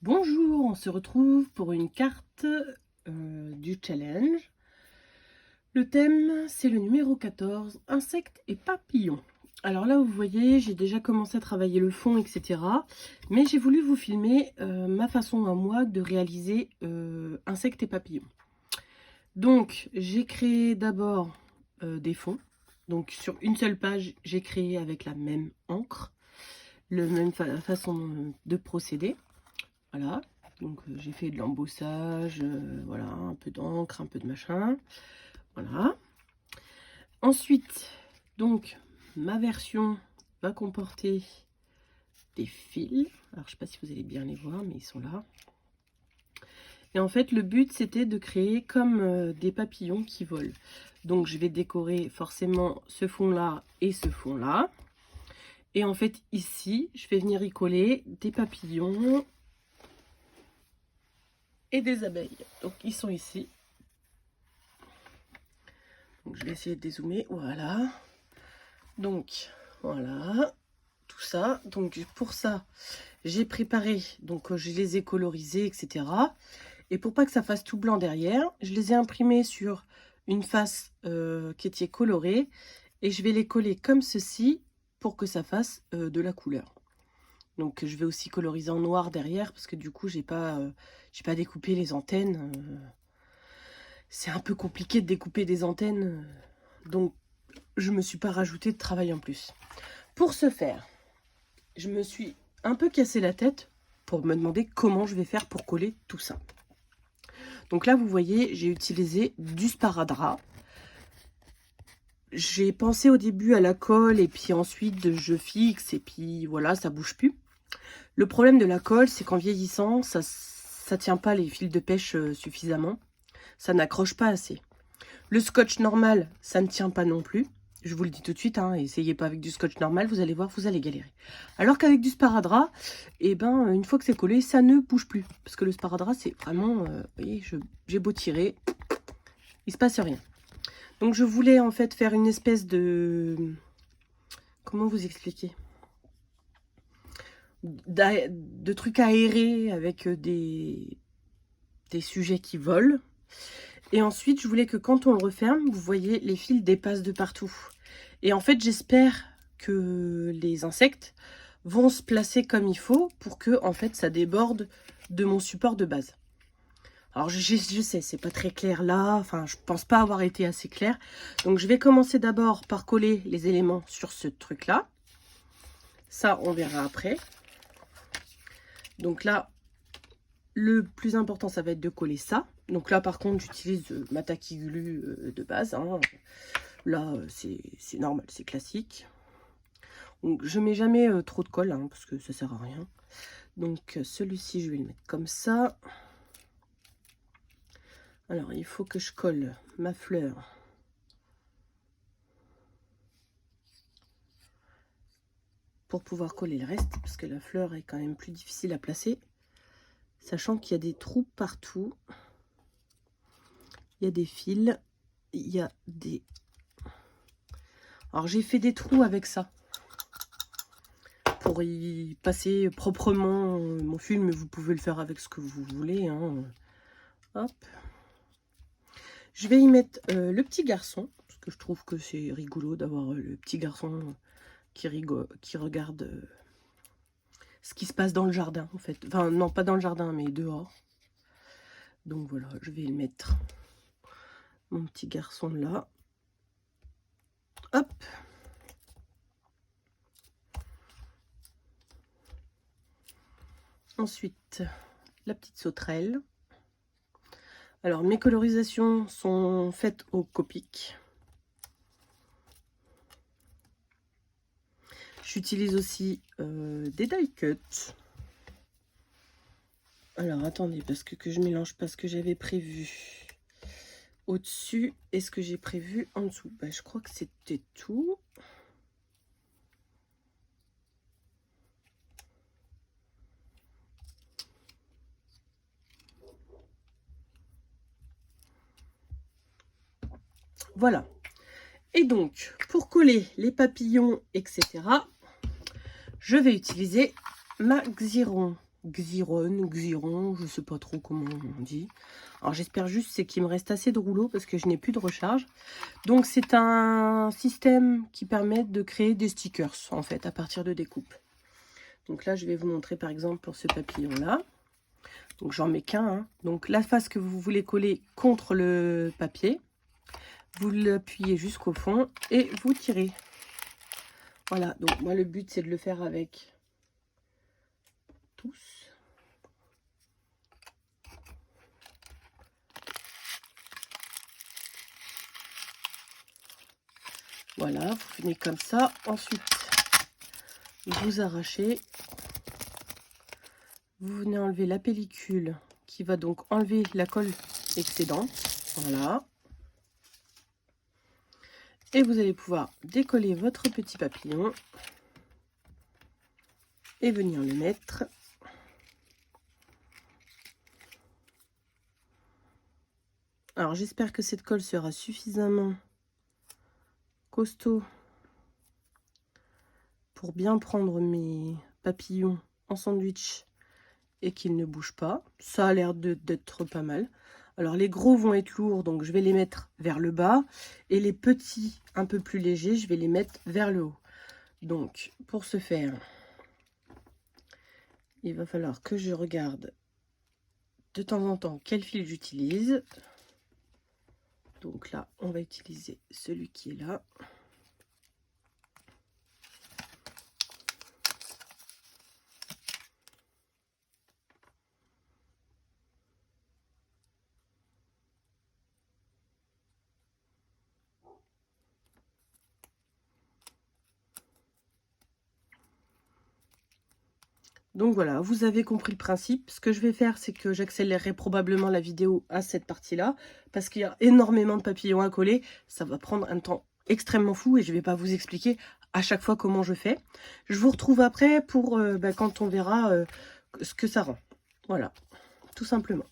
Bonjour, on se retrouve pour une carte du challenge. Le thème, c'est le numéro 14, insectes et papillons. Alors là, vous voyez, j'ai déjà commencé à travailler le fond, etc. Mais j'ai voulu vous filmer ma façon à moi de réaliser insectes et papillons. Donc, j'ai créé d'abord des fonds. Donc, sur une seule page, j'ai créé avec la même encre, la même façon de procéder. Voilà, donc j'ai fait de l'embossage, voilà, un peu d'encre, un peu de machin, voilà. Ensuite, donc, ma version va comporter des fils. Alors, je sais pas si vous allez bien les voir, mais ils sont là. Et en fait, le but, c'était de créer comme des papillons qui volent. Donc, je vais décorer forcément ce fond-là et ce fond-là. Et en fait, ici, je vais venir y coller des papillons et des abeilles. Donc, ils sont ici. Donc, je vais essayer de dézoomer, voilà. Donc, voilà, tout ça. Donc, pour ça, j'ai préparé, donc je les ai colorisés, etc. Et pour pas que ça fasse tout blanc derrière, je les ai imprimés sur une face qui était colorée. Et je vais les coller comme ceci pour que ça fasse de la couleur. Donc, je vais aussi coloriser en noir derrière parce que du coup, j'ai pas découpé les antennes. C'est un peu compliqué de découper des antennes. Donc, je me suis pas rajouté de travail en plus. Pour ce faire, je me suis un peu cassé la tête pour me demander comment je vais faire pour coller tout ça. Donc là, vous voyez, j'ai utilisé du sparadrap. J'ai pensé au début à la colle et puis ensuite je fixe et puis voilà, ça bouge plus. Le problème de la colle, c'est qu'en vieillissant, ça tient pas les fils de pêche suffisamment. Ça n'accroche pas assez. Le scotch normal, ça ne tient pas non plus. Je vous le dis tout de suite, hein, essayez pas avec du scotch normal, vous allez voir, vous allez galérer. Alors qu'avec du sparadrap, eh ben, une fois que c'est collé, ça ne bouge plus. Parce que le sparadrap, c'est vraiment, vous voyez, j'ai beau tirer, il se passe rien. Donc je voulais en fait faire une espèce de... Comment vous expliquer? De trucs aérés avec des sujets qui volent. Et ensuite, je voulais que quand on le referme, vous voyez, les fils dépassent de partout. Et en fait, j'espère que les insectes vont se placer comme il faut pour que, en fait, ça déborde de mon support de base. Alors, je sais, c'est pas très clair là. Enfin, je pense pas avoir été assez clair. Donc, je vais commencer d'abord par coller les éléments sur ce truc-là. Ça, on verra après. Donc là, le plus important, ça va être de coller ça. Donc là, par contre, j'utilise ma taquiglu de base. Hein. Là, c'est normal, c'est classique. Donc, je mets jamais trop de colle, hein, parce que ça sert à rien. Donc, celui-ci, je vais le mettre comme ça. Alors, il faut que je colle ma fleur. Pour pouvoir coller le reste, parce que la fleur est quand même plus difficile à placer. Sachant qu'il y a des trous partout. Il y a des fils. Il y a des... Alors, j'ai fait des trous avec ça. Pour y passer proprement mon fil, mais vous pouvez le faire avec ce que vous voulez. Hein. Hop. Je vais y mettre le petit garçon, parce que je trouve que c'est rigolo d'avoir le petit garçon qui regarde ce qui se passe dans le jardin, en fait. Enfin, non, pas dans le jardin, mais dehors. Donc voilà, je vais le mettre, mon petit garçon là. Hop. Ensuite, la petite sauterelle. Alors, mes colorisations sont faites au Copic. J'utilise aussi des die cuts. Alors, attendez, parce que je mélange pas ce que j'avais prévu au-dessus et ce que j'ai prévu en dessous. Ben, je crois que c'était tout. Voilà. Et donc, pour coller les papillons, etc., je vais utiliser ma Xyron Xiron, je sais pas trop comment on dit. Alors j'espère juste c'est qu'il me reste assez de rouleaux parce que je n'ai plus de recharge. Donc c'est un système qui permet de créer des stickers en fait à partir de découpes. Donc là je vais vous montrer par exemple pour ce papillon là. Donc j'en mets qu'un. Hein. Donc la face que vous voulez coller contre le papier, vous l'appuyez jusqu'au fond et vous tirez. Voilà, donc moi le but c'est de le faire avec tous. Voilà, vous venez comme ça. Ensuite, vous arrachez. Vous venez enlever la pellicule qui va donc enlever la colle excédente. Voilà. Et vous allez pouvoir décoller votre petit papillon et venir le mettre. Alors j'espère que cette colle sera suffisamment costaud pour bien prendre mes papillons en sandwich et qu'ils ne bougent pas. Ça a l'air d'être pas mal. Alors les gros vont être lourds, donc je vais les mettre vers le bas. Et les petits, un peu plus légers, je vais les mettre vers le haut. Donc pour ce faire, il va falloir que je regarde de temps en temps quel fil j'utilise. Donc là, on va utiliser celui qui est là. Donc voilà, vous avez compris le principe. Ce que je vais faire, c'est que j'accélérerai probablement la vidéo à cette partie-là, parce qu'il y a énormément de papillons à coller. Ça va prendre un temps extrêmement fou et je ne vais pas vous expliquer à chaque fois comment je fais. Je vous retrouve après pour quand on verra ce que ça rend. Voilà, tout simplement.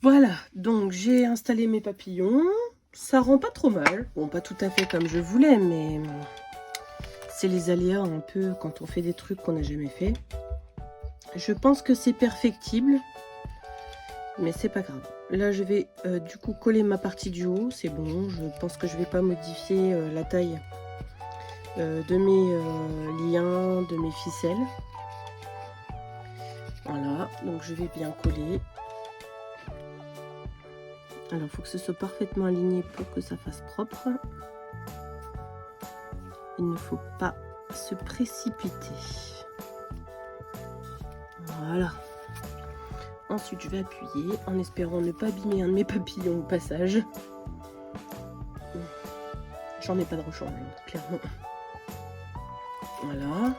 Voilà, donc j'ai installé mes papillons. Ça rend pas trop mal. Bon, pas tout à fait comme je voulais, mais c'est les aléas un peu quand on fait des trucs qu'on n'a jamais fait. Je pense que c'est perfectible, mais c'est pas grave. Là, je vais du coup coller ma partie du haut. C'est bon, je pense que je vais pas modifier la taille de mes liens, de mes ficelles. Voilà, donc je vais bien coller. Alors, il faut que ce soit parfaitement aligné pour que ça fasse propre. Il ne faut pas se précipiter. Voilà. Ensuite, je vais appuyer en espérant ne pas abîmer un de mes papillons au passage. J'en ai pas de rechange, clairement. Voilà.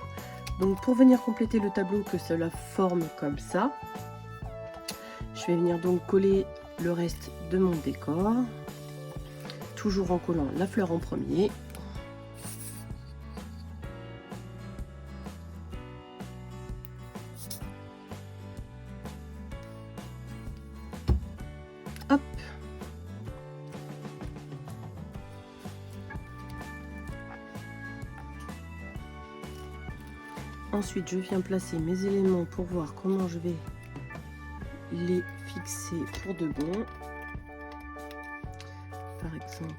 Donc, pour venir compléter le tableau, que cela forme comme ça, je vais venir donc coller le reste de mon décor. Toujours en collant la fleur en premier. Hop. Ensuite, je viens placer mes éléments pour voir comment je vais les fixer pour de bon. Par exemple,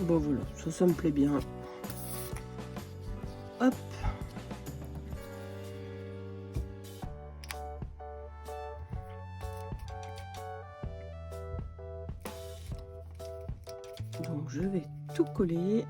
bon voilà, ça me plaît bien. Hop. Donc je vais tout coller.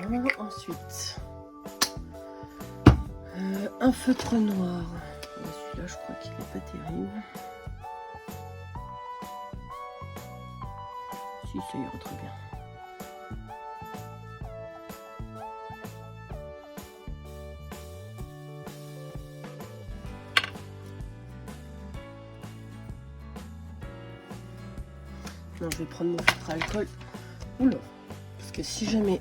Voilà, ensuite un feutre noir. Celui-là, je crois qu'il n'est pas terrible. Si, ça ira très bien. Non, je vais prendre mon filtre à alcool. Oula, parce que si jamais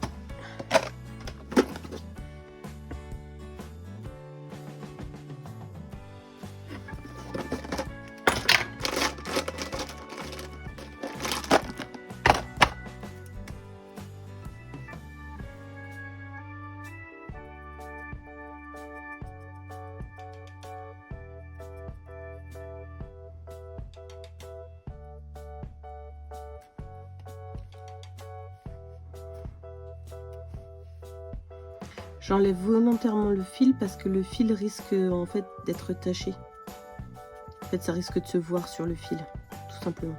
j'enlève volontairement le fil parce que le fil risque en fait d'être taché. En fait, ça risque de se voir sur le fil, tout simplement.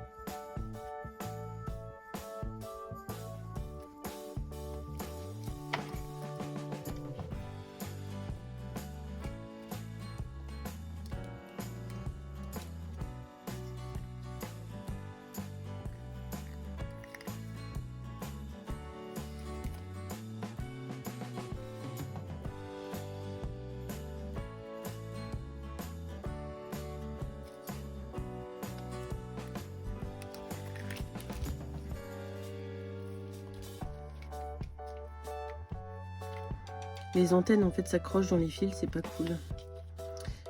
Les antennes en fait s'accrochent dans les fils, c'est pas cool.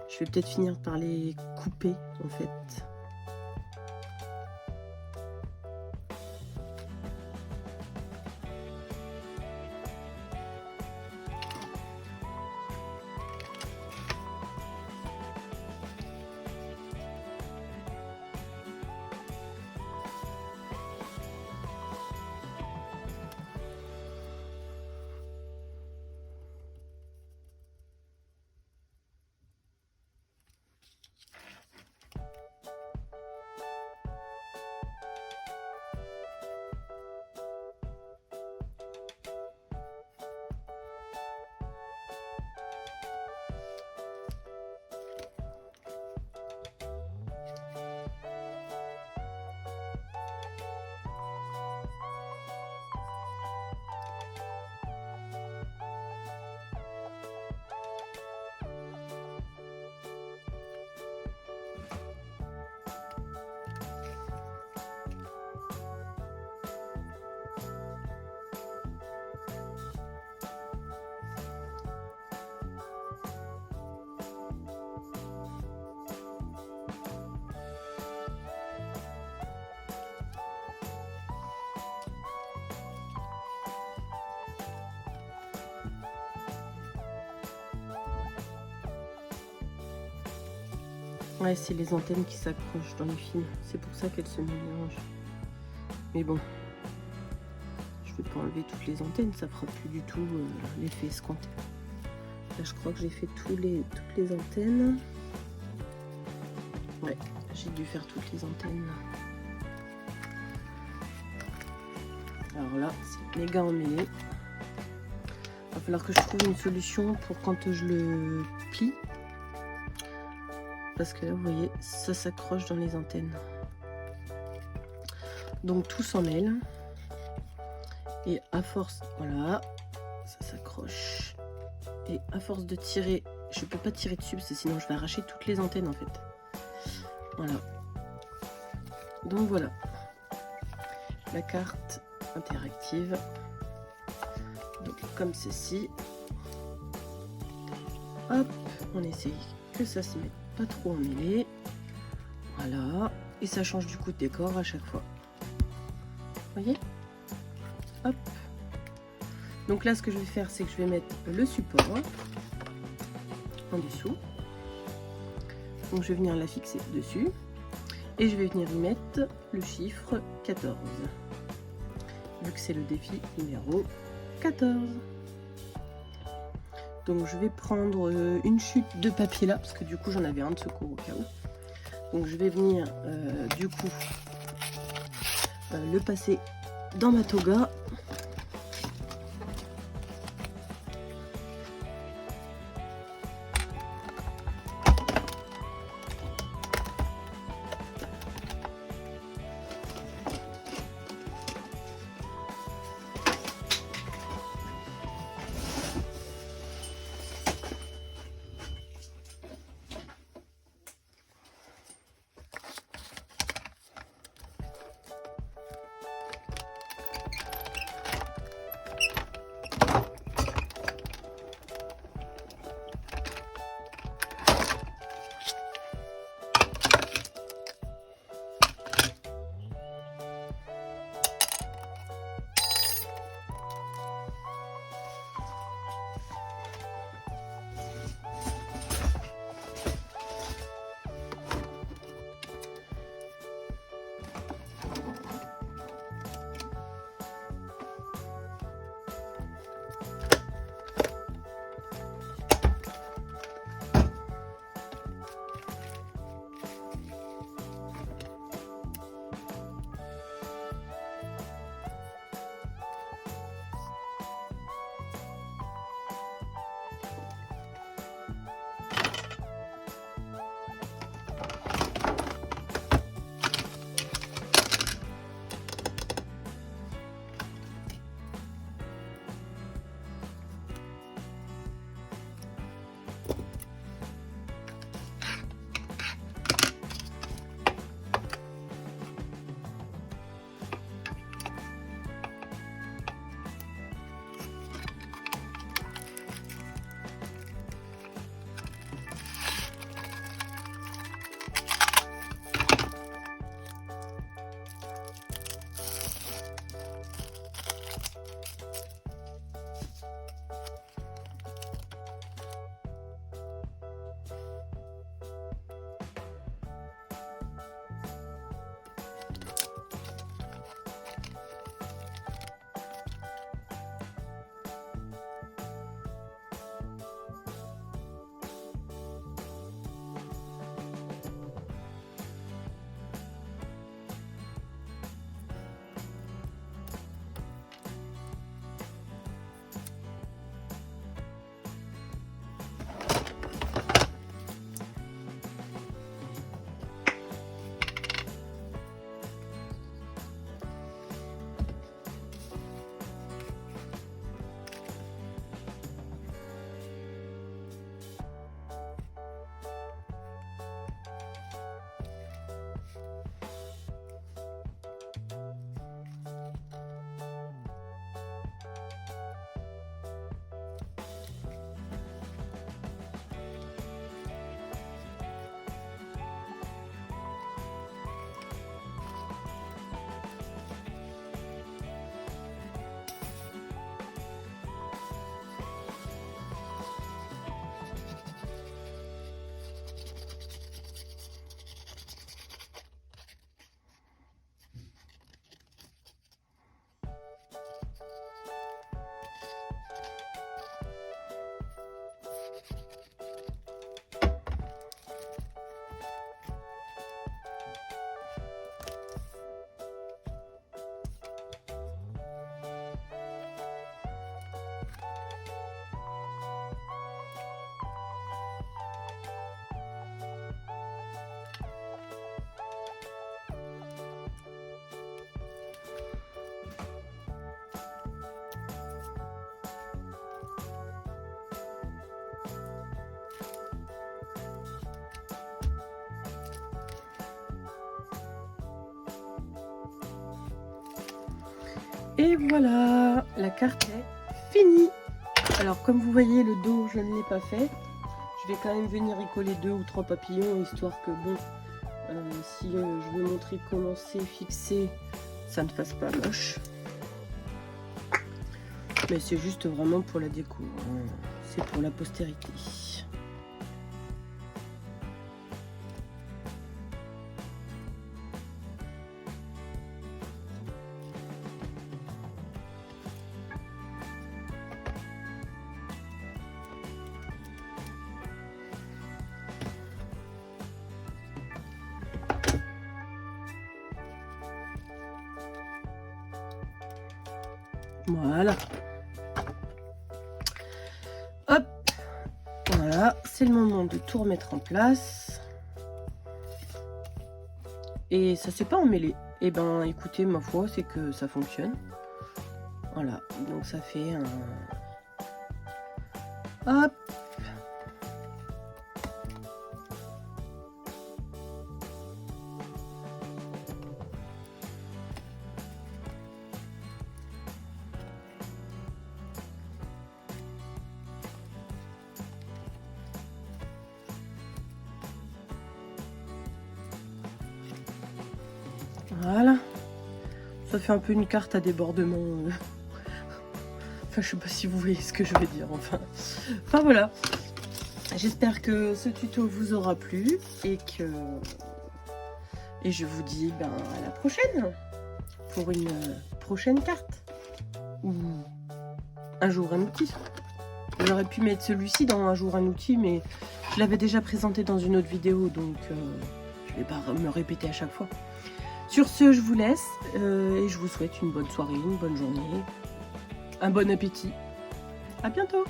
Je vais peut-être finir par les couper en fait. Ouais, c'est les antennes qui s'accrochent dans les fils. C'est pour ça qu'elles se mélangent. Mais bon, je vais pas enlever toutes les antennes, ça fera plus du tout l'effet escompté. Là, je crois que j'ai fait toutes les antennes. Ouais, j'ai dû faire toutes les antennes. Alors là, c'est méga emmêlé. Il va falloir que je trouve une solution pour quand je le plie. Parce que là, vous voyez, ça s'accroche dans les antennes. Donc tout s'en mêle. Et à force, voilà, ça s'accroche. Et à force de tirer, je peux pas tirer dessus parce que sinon je vais arracher toutes les antennes en fait. Voilà. Donc voilà. La carte interactive. Donc comme ceci. Hop, on essaye que ça se mette pas trop emmêlé. Voilà. Et ça change du coup de décor à chaque fois. Vous voyez? Hop. Donc là, ce que je vais faire, c'est que je vais mettre le support en dessous. Donc je vais venir la fixer dessus. Et je vais venir y mettre le chiffre 14. Vu que c'est le défi numéro 14. Donc je vais prendre une chute de papier là, parce que du coup j'en avais un de secours au cas où. Donc je vais venir du coup le passer dans ma toga. Et voilà, la carte est finie. Alors comme vous voyez, le dos je ne l'ai pas fait. Je vais quand même venir y coller 2 ou 3 papillons, histoire que bon, si je veux montrer comment c'est fixé, ça ne fasse pas moche. Mais c'est juste vraiment pour la déco, hein. C'est pour la postérité. Voilà. Hop. Voilà, c'est le moment de tout remettre en place. Et ça s'est pas emmêlé. Et ben écoutez, ma foi, c'est que ça fonctionne. Voilà, donc ça fait un... Hop. Voilà, ça fait un peu une carte à débordement. Enfin, je sais pas si vous voyez ce que je veux dire. Enfin voilà. J'espère que ce tuto vous aura plu et je vous dis à la prochaine pour une prochaine carte ou un jour un outil. J'aurais pu mettre celui-ci dans un jour un outil, mais je l'avais déjà présenté dans une autre vidéo, donc je vais pas me répéter à chaque fois. Sur ce, je vous laisse et je vous souhaite une bonne soirée, une bonne journée, un bon appétit. À bientôt!